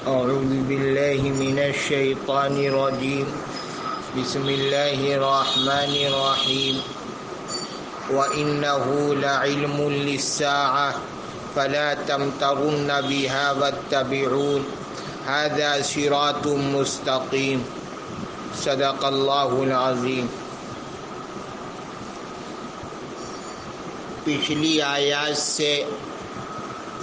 أعوذ بالله من الشيطان الرجيم بسم الله الرحمن الرحيم وإنه لعلم للساعة فلا تمترن بها واتبعون هذا صراط مستقيم صدق الله العظيم۔ پچھلی آیات سے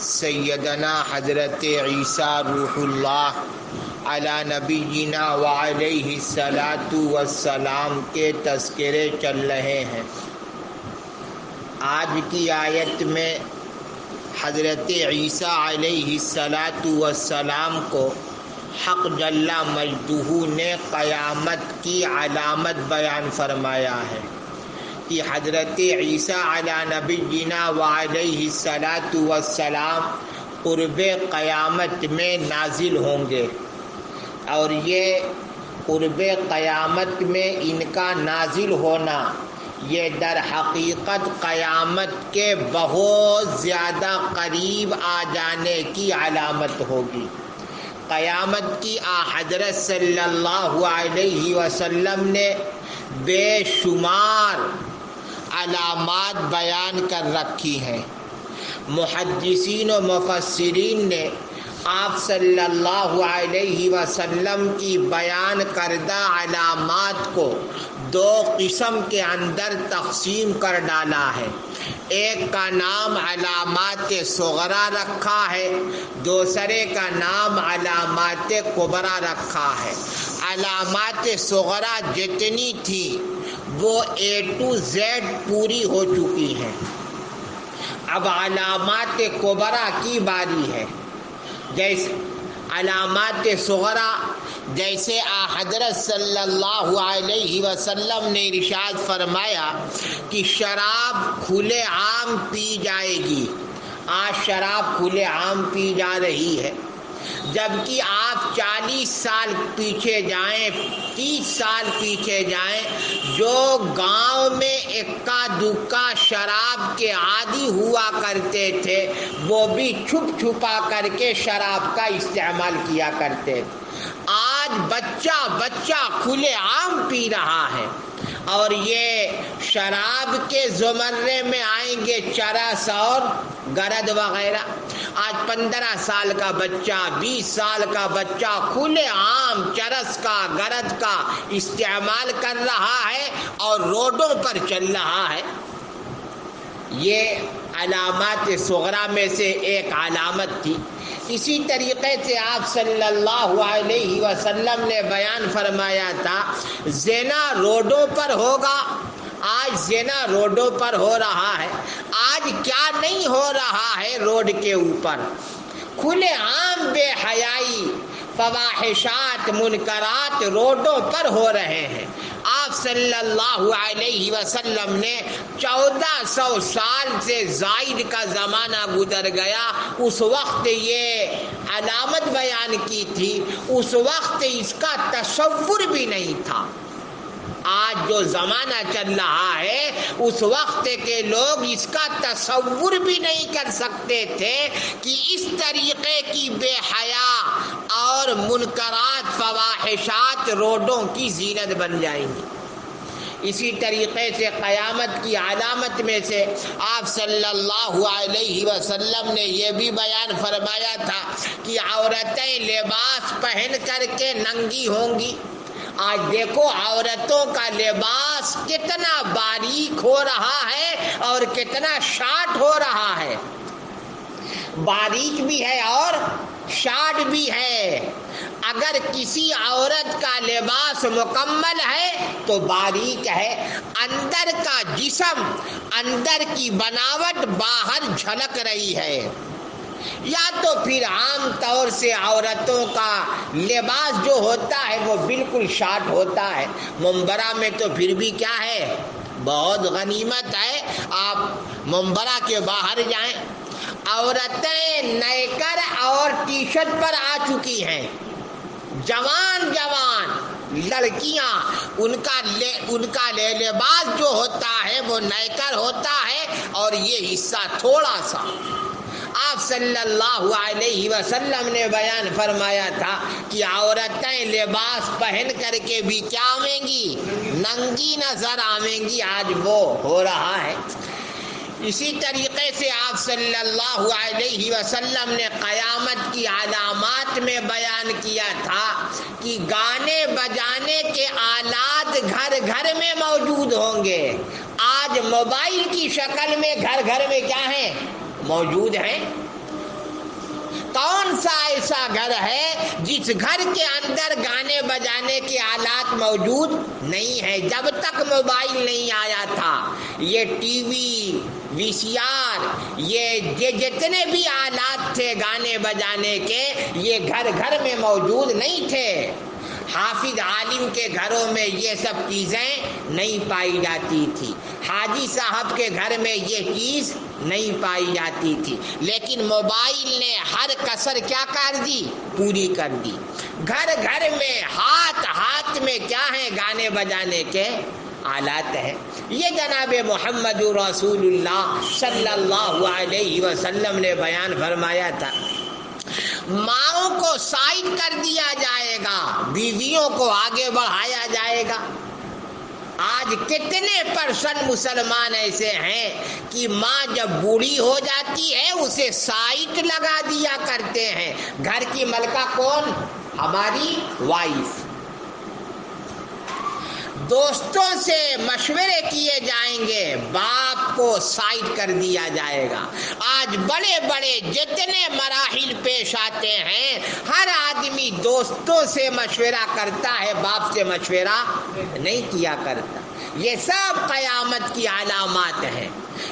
سیدنا حضرت عیسیٰ روح اللہ علی نبینا وعلیہ الصلاۃ والسلام کے تذکرے چل رہے ہیں۔ آج کی آیت میں حضرت عیسیٰ علیہ الصلاۃ والسلام کو حق جل مجدہ نے قیامت کی علامت بیان فرمایا ہے کہ حضرت عیسیٰ علی نبینا وعلیہ الصلاۃ والسلام قرب قیامت میں نازل ہوں گے، اور یہ قرب قیامت میں ان کا نازل ہونا یہ در حقیقت قیامت کے بہت زیادہ قریب آ جانے کی علامت ہوگی۔ قیامت کی حضرت صلی اللہ علیہ وسلم نے بے شمار علامات بیان کر رکھی ہیں۔ محدثین و مفسرین نے آپ صلی اللہ علیہ وسلم کی بیان کردہ علامات کو دو قسم کے اندر تقسیم کر ڈالا ہے۔ ایک کا نام علامات صغرا رکھا ہے، دوسرے کا نام علامات کبریٰ رکھا ہے۔ علامات صغرا جتنی تھی وہ A to Z پوری ہو چکی ہیں، اب علامات کبریٰ کی باری ہے۔ جیسے علامات صغرا جیسے حضرت صلی اللہ علیہ وسلم نے ارشاد فرمایا کہ شراب کھلے عام پی جائے گی۔ آج شراب کھلے عام پی جا رہی ہے، جبکہ آپ 40 سال پیچھے جائیں، 30 سال پیچھے جائیں، جو گاؤں میں اکا دکا شراب کے عادی ہوا کرتے تھے وہ بھی چھپ چھپا کر کے شراب کا استعمال کیا کرتے تھے۔ آج بچہ کھلے عام پی رہا ہے، اور یہ شراب کے زمرے میں آئیں گے چرس اور گرد وغیرہ۔ آج 15 سال کا بچہ، 20 سال کا بچہ کھلے عام چرس کا گرد کا استعمال کر رہا ہے اور روڈوں پر چل رہا ہے۔ یہ علامات صغرا میں سے ایک علامت تھی۔ اسی طریقے سے آپ صلی اللہ علیہ وسلم نے بیان فرمایا تھا زنا روڈوں پر ہوگا۔ آج زنا روڈوں پر ہو رہا ہے۔ آج کیا نہیں ہو رہا ہے روڈ کے اوپر؟ کھلے عام بے حیائی، فواحشات، منکرات روڈوں پر ہو رہے ہیں۔ آپ صلی اللہ علیہ وسلم نے 1400 سال سے زائد کا زمانہ گزر گیا، اس وقت یہ علامت بیان کی تھی، اس وقت اس کا تصور بھی نہیں تھا۔ آج جو زمانہ چل رہا ہے اس وقت کے لوگ اس کا تصور بھی نہیں کر سکتے تھے کہ اس طریقے کی بے حیا اور منکرات، فواحشات روڈوں کی زینت بن جائیں گی۔ اسی طریقے سے قیامت کی علامت میں سے آپ صلی اللہ علیہ وسلم نے یہ بھی بیان فرمایا تھا کہ عورتیں لباس پہن کر کے ننگی ہوں گی۔ آج دیکھو عورتوں کا لباس کتنا باریک ہو رہا ہے اور کتنا شارٹ ہو رہا ہے، باریک بھی ہے اور شارٹ بھی ہے۔ اگر کسی عورت کا لباس مکمل ہے تو باریک ہے، اندر کا جسم، اندر کی بناوٹ باہر جھلک رہی ہے۔ یا تو پھر عام طور سے عورتوں کا لباس جو ہوتا ہے وہ بالکل شارٹ ہوتا ہے۔ ممبرا میں تو پھر بھی کیا ہے، بہت غنیمت ہے، آپ ممبرا کے باہر جائیں، عورتیں نیکر اور ٹی شرٹ پر آ چکی ہیں۔ جوان لڑکیاں ان کا لباس جو ہوتا ہے وہ نیکر ہوتا ہے، اور یہ حصہ تھوڑا سا آپ صلی اللہ علیہ وسلم نے بیان فرمایا تھا کہ عورتیں لباس پہن کر کے بھی کیا آویں گی؟ ننگی نظر آویں گی. آج وہ ہو رہا ہے. اسی طریقے سے آپ صلی اللہ علیہ وسلم نے قیامت کی علامات میں بیان کیا تھا کہ گانے بجانے کے آلات گھر گھر میں موجود ہوں گے. آج موبائل کی شکل میں گھر گھر میں کیا ہیں؟ موجود ہیں. کون سا ایسا گھر ہے جس گھر کے اندر گانے بجانے کے آلات موجود نہیں ہے؟ جب تک موبائل نہیں آیا تھا یہ ٹی وی، وی سی آر، یہ جتنے بھی آلات تھے گانے بجانے کے یہ گھر گھر میں موجود نہیں تھے. حافظ عالم کے گھروں میں یہ سب چیزیں نہیں پائی جاتی تھی. حاجی صاحب کے گھر میں یہ چیز نہیں پائی جاتی تھی. لیکن موبائل نے ہر کسر کیا کر دی؟ پوری کر دی. گھر گھر میں ہاتھ ہاتھ میں کیا ہے؟ گانے بجانے کے آلات ہیں. یہ جناب محمد رسول اللہ صلی اللہ علیہ وسلم نے بیان فرمایا تھا. ماؤں کو سائڈ کر دیا جائے گا، بیویوں کو آگے بڑھایا جائے گا. آج کتنے % مسلمان ایسے ہیں کہ ماں جب بوڑھی ہو جاتی ہے اسے سائٹ لگا دیا کرتے ہیں. گھر کی ملکہ کون؟ ہماری وائف. دوستوں سے مشورے کیے جائیں گے، باپ کو سائڈ کر دیا جائے گا. آج بڑے بڑے جتنے مراحل پیش آتے ہیں ہر آدمی دوستوں سے مشورہ کرتا ہے، باپ سے مشورہ نہیں کیا کرتا. یہ سب قیامت کی علامات ہیں.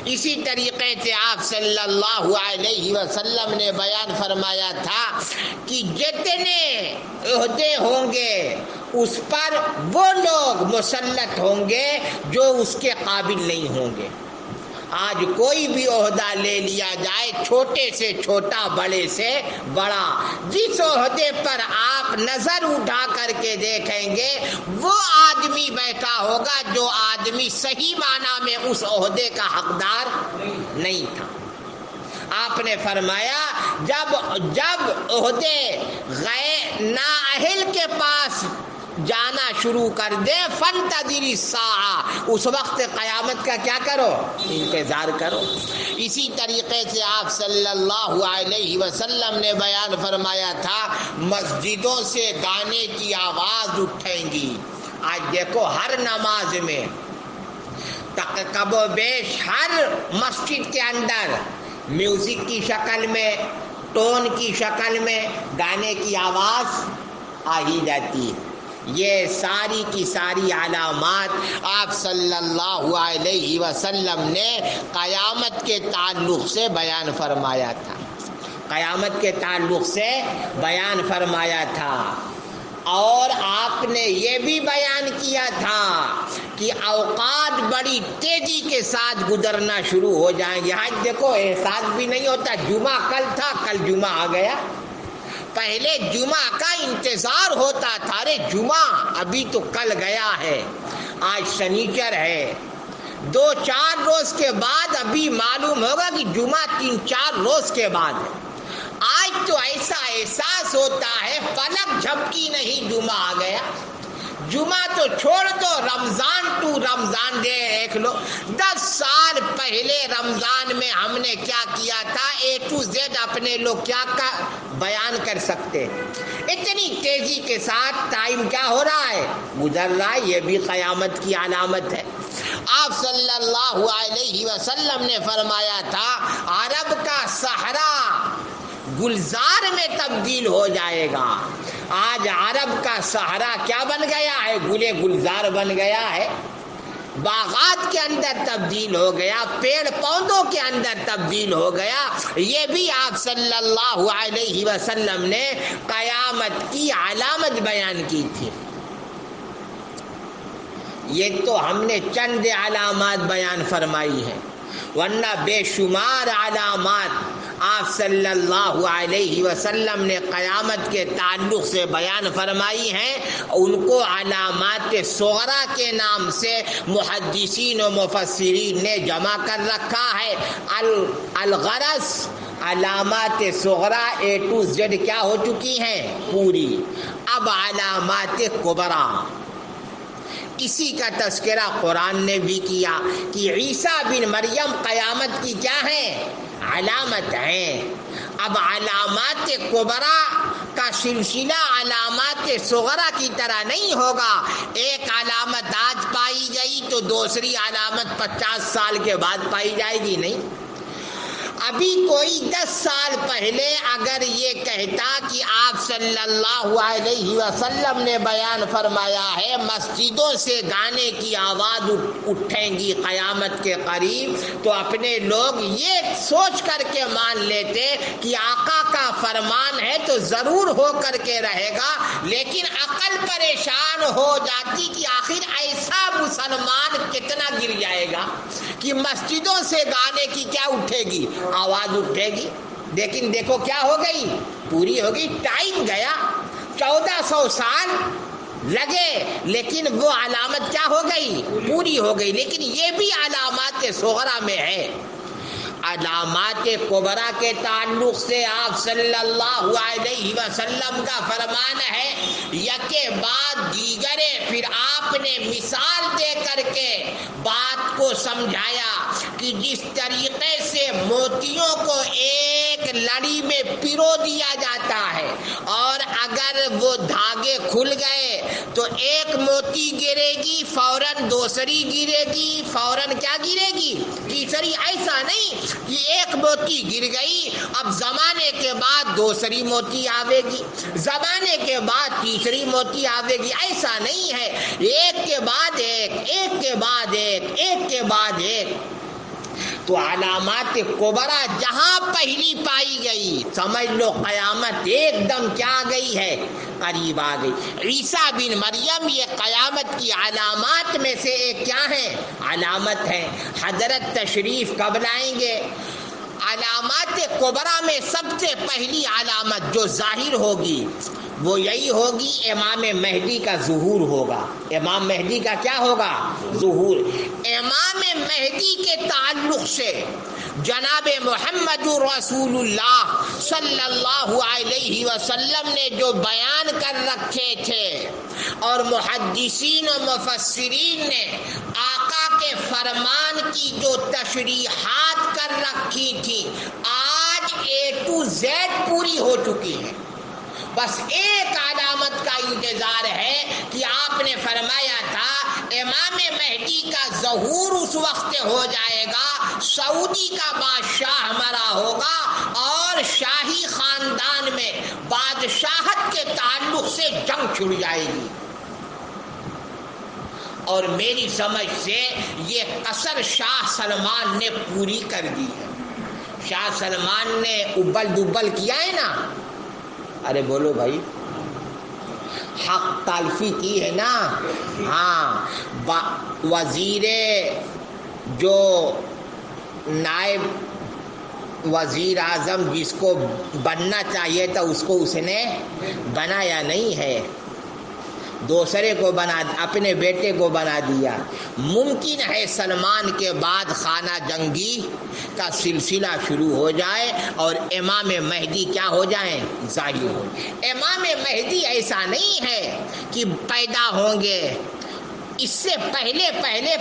اسی طریقے سے آپ صلی اللہ علیہ وسلم نے بیان فرمایا تھا کہ جتنے عہدے ہوں گے اس پر وہ لوگ مسلط ہوں گے جو اس کے قابل نہیں ہوں گے. آج کوئی بھی عہدہ لے لیا جائے، چھوٹے سے چھوٹا، بڑے سے بڑا، جس عہدے پر آپ نظر اٹھا کر کے دیکھیں گے وہ آدمی بیٹھا ہوگا جو آدمی صحیح معنی میں اس عہدے کا حقدار نہیں تھا. آپ نے فرمایا جب عہدے غیر نااہل کے پاس جانا شروع کر دے فانتظر الساعہ، اس وقت قیامت کا کیا کرو؟ انتظار کرو. اسی طریقے سے آپ صلی اللہ علیہ وسلم نے بیان فرمایا تھا مسجدوں سے گانے کی آواز اٹھیں گی. آج دیکھو ہر نماز میں کم و بیش ہر مسجد کے اندر میوزک کی شکل میں، ٹون کی شکل میں گانے کی آواز آ ہی جاتی ہے. یہ ساری کی ساری علامات آپ صلی اللہ علیہ وسلم نے قیامت کے تعلق سے بیان فرمایا تھا. قیامت کے تعلق سے بیان فرمایا تھا. اور آپ نے یہ بھی بیان کیا تھا کہ اوقات بڑی تیزی کے ساتھ گزرنا شروع ہو جائیں گے. آج دیکھو احساس بھی نہیں ہوتا، جمعہ کل تھا، کل جمعہ آ گیا. پہلے جمعہ کا انتظار ہوتا تھا، ارے جمعہ ابھی تو کل گیا ہے، آج شنیچر ہے، 2-4 روز کے بعد ابھی معلوم ہوگا کہ جمعہ 3-4 روز کے بعد ہے. آج تو ایسا احساس ہوتا ہے پلک جھپکی نہیں جمعہ آ گیا. جمعہ تو چھوڑ دو، رمضان تو رمضان دیکھ لو. 10 سال پہلے رمضان میں ہم نے کیا کیا تھا A to Z اپنے لوگ کیا بیان کر سکتے. اتنی تیزی کے ساتھ ٹائم کیا ہو رہا ہے؟ گزر رہا ہے. یہ بھی قیامت کی علامت ہے. آپ صلی اللہ علیہ وسلم نے فرمایا تھا عرب کا صحرا گلزار میں تبدیل ہو جائے گا. آج عرب کا صحرا کیا بن گیا ہے؟ گلزار بن گیا ہے. باغات کے اندر تبدیل ہو گیا، پیڑ پودوں کے اندر تبدیل ہو گیا. یہ بھی آپ صلی اللہ علیہ وسلم نے قیامت کی علامت بیان کی تھی. یہ تو ہم نے چند علامات بیان فرمائی ہیں، ورنہ بے شمار علامات آپ صلی اللہ علیہ وسلم نے قیامت کے تعلق سے بیان فرمائی ہیں. ان کو علامات صغرا کے نام سے محدثین و مفسرین نے جمع کر رکھا ہے. الغرض علامات صغرا A to Z کیا ہو چکی ہیں؟ پوری. اب علامات کبرا، اسی کا تذکرہ قرآن نے بھی کیا کہ عیسیٰ بن مریم قیامت کی کیا ہیں؟ علامت ہیں. اب علامات کبرا کا سلسلہ علامات صغرا کی طرح نہیں ہوگا. ایک علامت آج پائی گئی تو دوسری علامت 50 سال کے بعد پائی جائے گی؟ نہیں. ابھی کوئی 10 سال پہلے اگر یہ کہتا کہ آپ صلی اللہ علیہ وسلم نے بیان فرمایا ہے مسجدوں سے گانے کی آواز اٹھیں گی قیامت کے قریب، تو اپنے لوگ یہ سوچ کر کے مان لیتے کہ آقا کا فرمان ہے تو ضرور ہو کر کے رہے گا. لیکن عقل پریشان ہو جاتی کہ آخر ایسا مسلمان کتنا گر جائے گا کہ مسجدوں سے گانے کی کیا اٹھے گی؟ آواز اٹھے گی. لیکن دیکھو کیا ہو گئی، پوری ہو گئی. ٹائم گیا، 1400 سال لگے، لیکن وہ علامت کیا ہو گئی؟ پوری ہو گئی. لیکن یہ بھی علامات صغرا میں ہے. علامات کبرا کے تعلق سے آپ صلی اللہ علیہ وسلم کا فرمان ہے یکے بعد دیگرے. پھر آپ نے مثال دے کر کے بات کو سمجھایا کہ جس طریقے سے موتیوں کو ایک لڑی میں پیرو دیا جاتا ہے اور اگر وہ دھاگے کھل گئے تو ایک موتی گرے گی فوراً دوسری گرے گی، فوراً کیا گرے گی؟ تیسری. ایسا نہیں کہ ایک موتی گر گئی اب زمانے کے بعد دوسری موتی آوے گی، زمانے کے بعد تیسری موتی آوے گی. ایسا نہیں ہے، ایک کے بعد ایک، ایک کے بعد ایک، ایک کے بعد ایک. تو علامات کبرا جہاں پہلی پائی گئی سمجھ لو قیامت ایک دم کیا آ گئی ہے؟ قریب آ گئی. عیسیٰ بن مریم یہ قیامت کی علامات میں سے ایک کیا ہے؟ علامت ہے. حضرت تشریف کب لائیں گے؟ علامات کبرا میں سب سے پہلی علامت جو ظاہر ہوگی وہ یہی ہوگی امام مہدی کا ظہور ہوگا. امام مہدی کا کیا ہوگا؟ ظہور. امام مہدی کے تعلق سے جناب محمد رسول اللہ صلی اللہ علیہ وسلم نے جو بیان کر رکھے تھے اور محدثین و مفسرین نے آقا کے فرمان کی جو تشریحات کر رکھی تھی آج A to Z پوری ہو چکی ہے. بس ایک علامت کا انتظار ہے کہ آپ نے فرمایا تھا امام مہدی کا ظہور اس وقت ہو جائے گا، سعودی کا بادشاہ ہمارا ہوگا اور شاہی خاندان میں بادشاہت کے تعلق سے جنگ چھڑ جائے گی. اور میری سمجھ سے یہ قصر شاہ سلمان نے پوری کر دی ہے. شاہ سلمان نے ابل دبل کیا ہے نا، ارے بولو بھائی، حق تلفی کی ہے نا. ہاں، وزیر جو نائب وزیر اعظم جس کو بننا چاہیے تھا اس کو اس نے بنایا نہیں ہے، دوسرے کو بنا، اپنے بیٹے کو بنا دیا. ممکن ہے سلمان کے بعد خانہ جنگی کا سلسلہ شروع ہو جائے اور امام مہدی کیا ہو جائیں؟ ظاہر ہو. امام مہدی ایسا نہیں ہے کہ پیدا ہوں گے، اس سے پہلے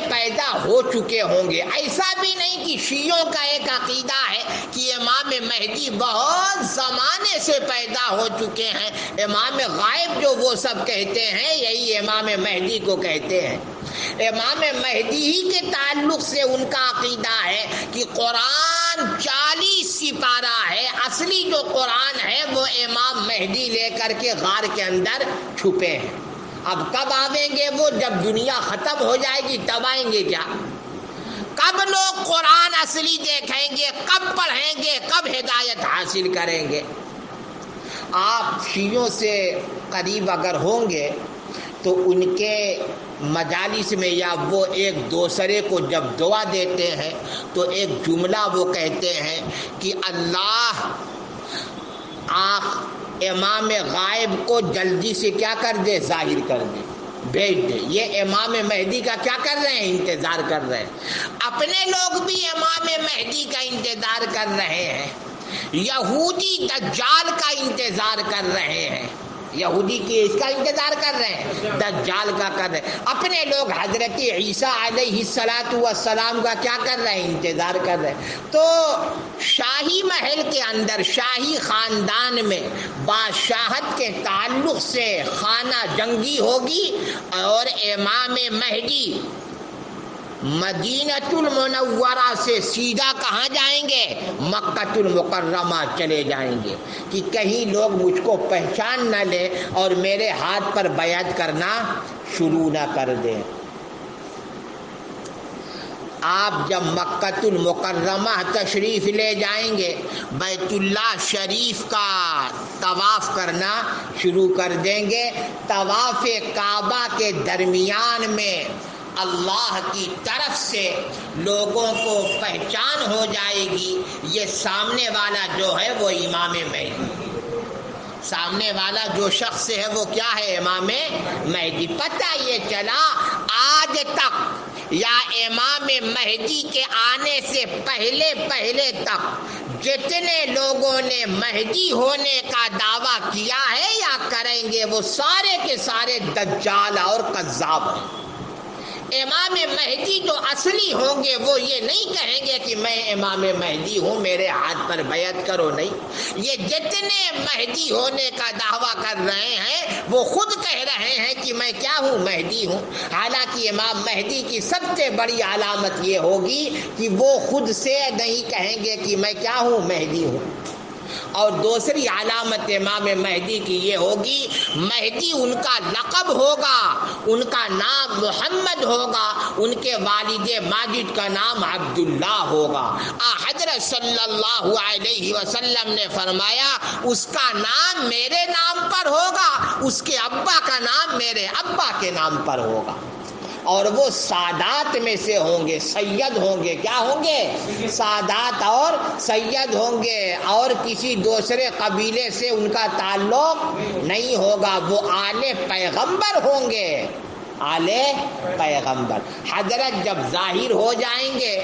پیدا ہو چکے ہوں گے. ایسا بھی نہیں کہ شیعوں کا ایک عقیدہ ہے کہ امام مہدی بہت زمانے سے پیدا ہو چکے ہیں. امام غائب جو وہ سب کہتے ہیں یہی امام مہدی کو کہتے ہیں. امام مہدی ہی کے تعلق سے ان کا عقیدہ ہے کہ قرآن 40 سپارہ ہے، اصلی جو قرآن ہے وہ امام مہدی لے کر کے غار کے اندر چھپے ہیں. اب کب آئیں گے وہ؟ جب دنیا ختم ہو جائے گی تب آئیں گے. کیا کب لوگ قرآن اصلی دیکھیں گے، کب پڑھیں گے، کب ہدایت حاصل کریں گے؟ آپ شیعوں سے قریب اگر ہوں گے تو ان کے مجالس میں یا وہ ایک دوسرے کو جب دعا دیتے ہیں تو ایک جملہ وہ کہتے ہیں کہ اللہ امام غائب کو جلدی سے کیا کر دے؟ ظاہر کر دے، بھیج دے. یہ امام مہدی کا کیا کر رہے ہیں؟ انتظار کر رہے ہیں. اپنے لوگ بھی امام مہدی کا انتظار کر رہے ہیں. یہودی دجال کا انتظار کر رہے ہیں، یہودی کی اس کا انتظار کر رہے ہیں، دجال کا کر رہے ہیں۔ اپنے لوگ حضرت عیسیٰ علیہ السلام کا کیا کر رہے ہیں؟ انتظار کر رہے ہیں۔ تو شاہی محل کے اندر، شاہی خاندان میں بادشاہت کے تعلق سے خانہ جنگی ہوگی، اور امام مہدی مدینہ المنورہ سے سیدھا کہاں جائیں گے؟ مکہ المکرمہ چلے جائیں گے، کہ کہیں لوگ مجھ کو پہچان نہ لیں اور میرے ہاتھ پر بیعت کرنا شروع نہ کر دیں۔ آپ جب مکہ المکرمہ تشریف لے جائیں گے، بیت اللہ شریف کا طواف کرنا شروع کر دیں گے۔ طواف کعبہ کے درمیان میں اللہ کی طرف سے لوگوں کو پہچان ہو جائے گی، یہ سامنے والا جو ہے وہ امام مہدی، سامنے والا جو شخص ہے وہ کیا ہے؟ امام مہدی۔ پتہ یہ چلا آج تک یا امام مہدی کے آنے سے پہلے تک جتنے لوگوں نے مہدی ہونے کا دعویٰ کیا ہے یا کریں گے، وہ سارے کے سارے دجال اور کذاب ہیں۔ امام مہدی جو اصلی ہوں گے وہ یہ نہیں کہیں گے کہ میں امام مہدی ہوں، میرے ہاتھ پر بیعت کرو، نہیں۔ یہ جتنے مہدی ہونے کا دعویٰ کر رہے ہیں وہ خود کہہ رہے ہیں کہ میں کیا ہوں؟ مہدی ہوں۔ حالانکہ امام مہدی کی سب سے بڑی علامت یہ ہوگی کہ وہ خود سے نہیں کہیں گے کہ میں کیا ہوں؟ مہدی ہوں۔ اور دوسری علامت امام مہدی کی یہ ہوگی، مہدی ان کا لقب ہوگا، ان کا نام محمد ہوگا، ان کے والد ماجد کا نام عبداللہ ہوگا۔ حضرت صلی اللہ علیہ وسلم نے فرمایا اس کا نام میرے نام پر ہوگا، اس کے ابا کا نام میرے ابا کے نام پر ہوگا، اور وہ سادات میں سے ہوں گے، سید ہوں گے۔ کیا ہوں گے؟ سادات اور سید ہوں گے، اور کسی دوسرے قبیلے سے ان کا تعلق نہیں ہوگا، وہ آل پیغمبر ہوں گے، آل پیغمبر۔ حضرت جب ظاہر ہو جائیں گے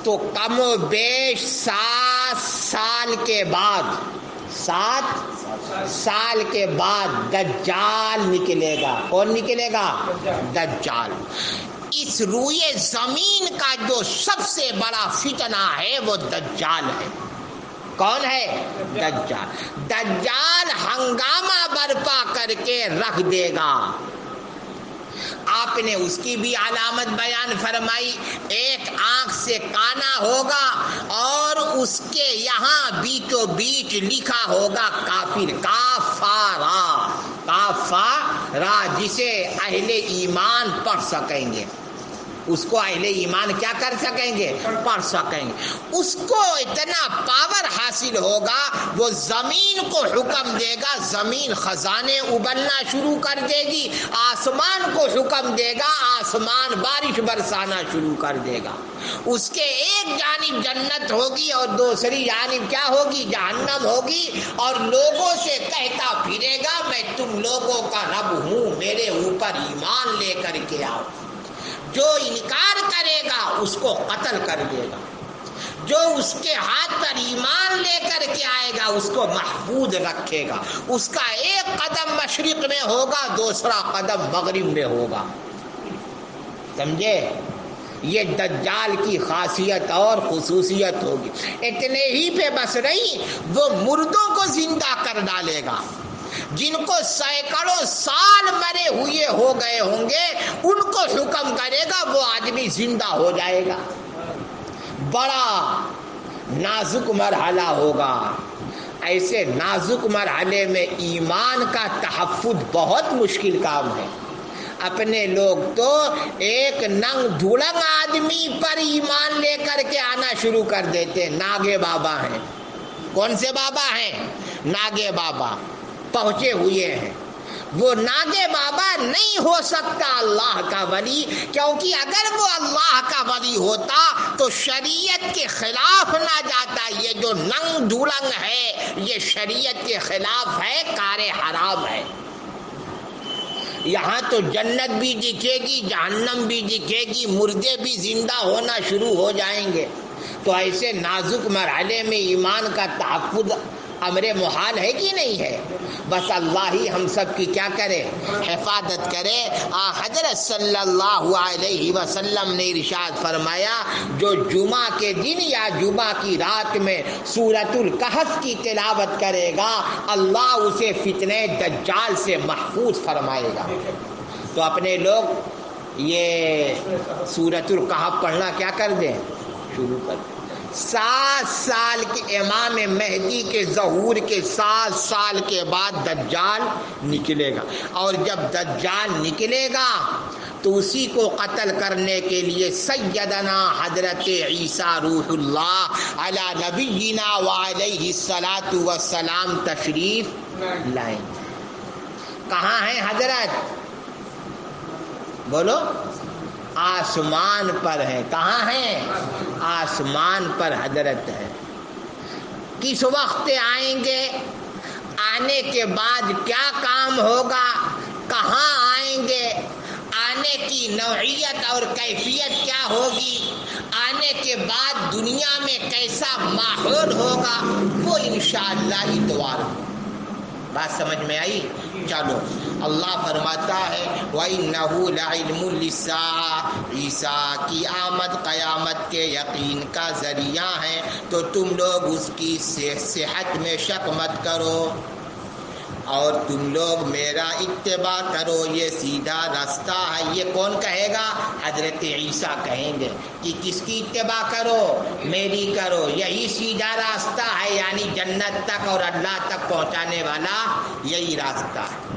تو کم و بیش 7 سال کے بعد دجال نکلے گا۔ کون نکلے گا؟ دجال۔ اس روئے زمین کا جو سب سے بڑا فتنہ ہے وہ دجال ہے۔ کون ہے؟ دجال۔ دجال ہنگامہ برپا کر کے رکھ دے گا۔ آپ نے اس کی بھی علامت بیان فرمائی، ایک آنکھ سے کانا ہوگا اور اس کے یہاں بیچو بیچ لکھا ہوگا کافر، کافارا، جسے اہل ایمان پڑھ سکیں گے، اس کو اہل ایمان کیا کر سکیں گے؟ پڑھ سکیں گے۔ اس کو اتنا پاور حاصل ہوگا، وہ زمین کو حکم دے گا، زمین خزانے ابلنا شروع کر دے گی، آسمان کو حکم دے گا، آسمان بارش برسانا شروع کر دے گا۔ اس کے ایک جانب جنت ہوگی اور دوسری جانب کیا ہوگی؟ جہنم ہوگی، اور لوگوں سے کہتا پھرے گا میں تم لوگوں کا رب ہوں، میرے اوپر ایمان لے کر کے آؤ۔ جو انکار کرے گا اس کو قتل کر دے گا، جو اس کے ہاتھ پر ایمان لے کر کے آئے گا اس کو محفوظ رکھے گا۔ اس کا ایک قدم مشرق میں ہوگا، دوسرا قدم مغرب میں ہوگا۔ سمجھے؟ یہ دجال کی خاصیت اور خصوصیت ہوگی۔ اتنے ہی پہ بس نہیں، وہ مردوں کو زندہ کر ڈالے گا، جن کو سینکڑوں سال مرے ہوئے ہو گئے ہوں گے ان کو حکم کرے گا، وہ آدمی زندہ ہو جائے گا۔ بڑا نازک مرحلہ ہوگا۔ ایسے نازک مرحلے میں ایمان کا تحفظ بہت مشکل کام ہے۔ اپنے لوگ تو ایک ننگ دھڑنگ آدمی پر ایمان لے کر کے آنا شروع کر دیتے۔ ناگے بابا ہیں۔ کون سے بابا ہیں؟ ناگے بابا پہنچے ہوئے ہیں۔ وہ ناگے بابا نہیں ہو سکتا اللہ کا ولی، کیونکہ اگر وہ اللہ کا ولی ہوتا تو شریعت کے خلاف نہ جاتا۔ یہ جو ننگ دھڑنگ ہے یہ شریعت کے خلاف ہے، کار حرام ہے۔ یہاں تو جنت بھی دکھے گی، جہنم بھی دکھے گی، مردے بھی زندہ ہونا شروع ہو جائیں گے۔ تو ایسے نازک مرحلے میں ایمان کا تحفظ امر محال ہے کہ نہیں ہے؟ بس اللہ ہی ہم سب کی کیا کرے؟ حفاظت کرے۔ حضرت صلی اللہ علیہ وسلم نے ارشاد فرمایا جو جمعہ کے دن یا جمعہ کی رات میں سورۃ الکہف کی تلاوت کرے گا اللہ اسے فتنہ دجال سے محفوظ فرمائے گا۔ تو اپنے لوگ یہ سورۃ الکہف پڑھنا کیا کر دیں؟ شروع کر دیں۔ 7 سال کے امام مہدی کے ظہور کے 7 سال کے بعد دجال نکلے گا، اور جب دجال نکلے گا تو اسی کو قتل کرنے کے لیے سیدنا حضرت عیسیٰ روح اللہ علی نبینا وعلیہ الصلاۃ والسلام تشریف لائیں۔ کہاں ہیں حضرت؟ بولو۔ آسمان پر ہے۔ کہاں ہیں؟ آسمان پر حضرت ہے۔ کس وقت آئیں گے؟ آنے کے بعد کیا کام ہوگا؟ کہاں آئیں گے؟ آنے کی نوعیت اور کیفیت کیا ہوگی؟ آنے کے بعد دنیا میں کیسا ماحول ہوگا؟ وہ انشاءاللہ اتوار کو۔ بات سمجھ میں آئی؟ چلو، اللہ فرماتا ہے وَإِنَّهُ لَعِلْمٌ لِلسَّاعَةِ، عیسیٰ کی آمد قیامت کے یقین کا ذریعہ ہے، تو تم لوگ اس کی صحت میں شک مت کرو اور تم لوگ میرا اتباع کرو، یہ سیدھا راستہ ہے۔ یہ کون کہے گا؟ حضرت عیسیٰ کہیں گے کہ کس کی اتباع کرو؟ میری کرو، یہی سیدھا راستہ ہے، یعنی جنت تک اور اللہ تک پہنچانے والا یہی راستہ ہے۔